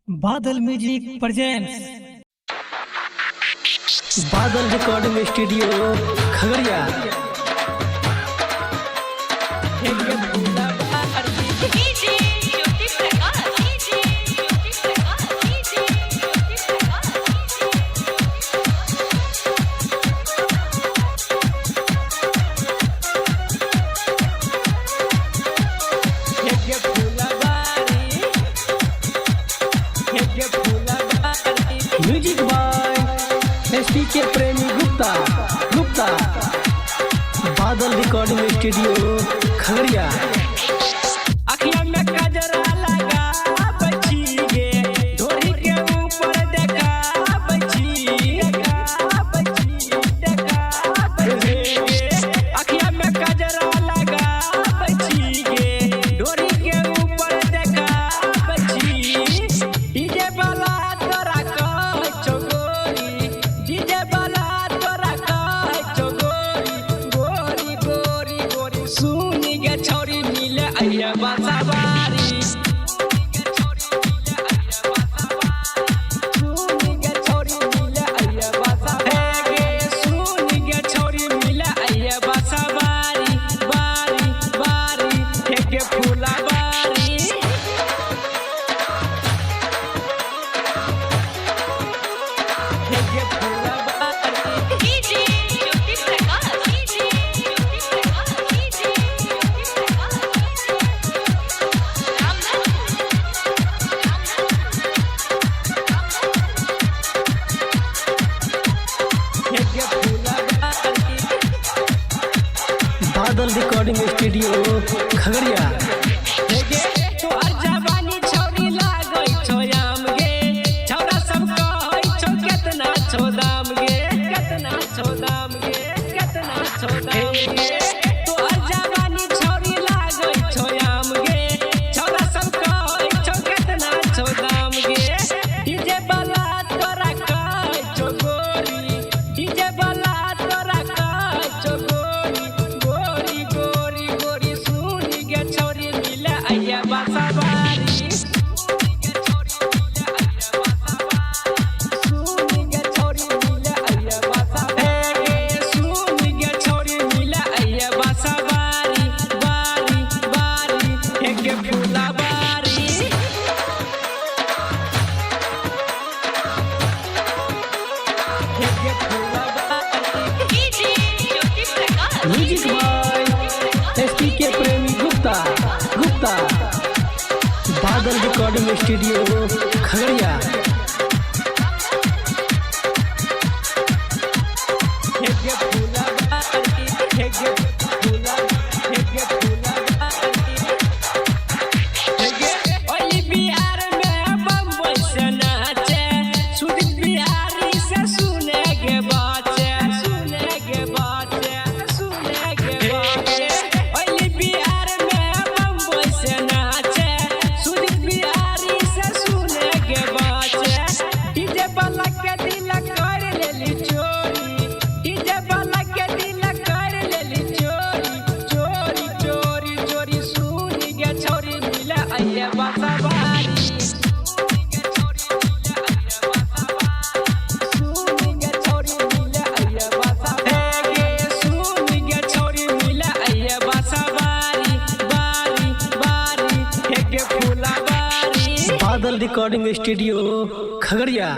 Badal music presents. Badal recording studio Khagaria. Music by SP के Premi Gupta. Badal recording studio Khagaria. अखियां में कजरा लगा बची गे, धोरी के ऊपर देखा बची अखियां में कजरा लगा बची गे, धोरी के ऊपर देखा बची। डीजे वाला तोरा कह चोगोरी, डीजे वाला तोरा कह चोगोरी, गोरी गोरी गोरी सुनी गे छोरी मिले अइया बासाबारी। सुनी गे छोरी मिले अइया बासाबारी, सुनी गे छोरी मिले अइया बासाबारी, बारी बारी के फूला बारी। के फूला बारी के फूला बारी। बादल रिकॉर्डिंग स्टूडियो खगड़िया। तो जवानी छौरी लागै छौ आम गे, छौरा सब कहै छौ केतना छौ दाम गे, केतना छौ दाम गे, केतना छौ दाम गे। तो जवानी छौरी लागै छौ आम गे, छौरा सब कहै छौ केतना छौ दाम गे। डीजे वाला तोरा कहै छौ गोरी, डीजे वाला तोरा कहै छौ गोरी, गोरी गोरी गोरी सुनी गे छौरी मिले अइया बासाबारी। सुनी गे छौरी मिले अइया बासाबारी, सुनी गे छौरी मिले अइया बासाबारी, बारी बारी के फूला बारी। के फूला बारी। म्यूजिक बाय एसपी के प्रेमी गुप्ता। Badal recording studio Khagaria. के फूला बारी, के फूला, के फूला बारी। ओई बिहार में बम्बई से नाचे, सुदीप बिहारी से सुने के बाचे, सुने के बाचे, सुने के बाचे। ओई बिहार में बम्बई से नाचे, सुदीप बिहारी से सुने के बाचे। डीजे वाला के दिल कर लेली चोरी, डीजे वाला के दिल कर लेली चोरी, चोरी चोरी चोरी सुनी गे छोरी मिले अइया बासाबारी। सुनी गे छोरी मिले अइया बासाबारी, सुनी गे छोरी मिले अइया बासाबारी, बारी बारी के फूला बारी। बादल रिकॉर्डिंग स्टूडियो खगड़िया।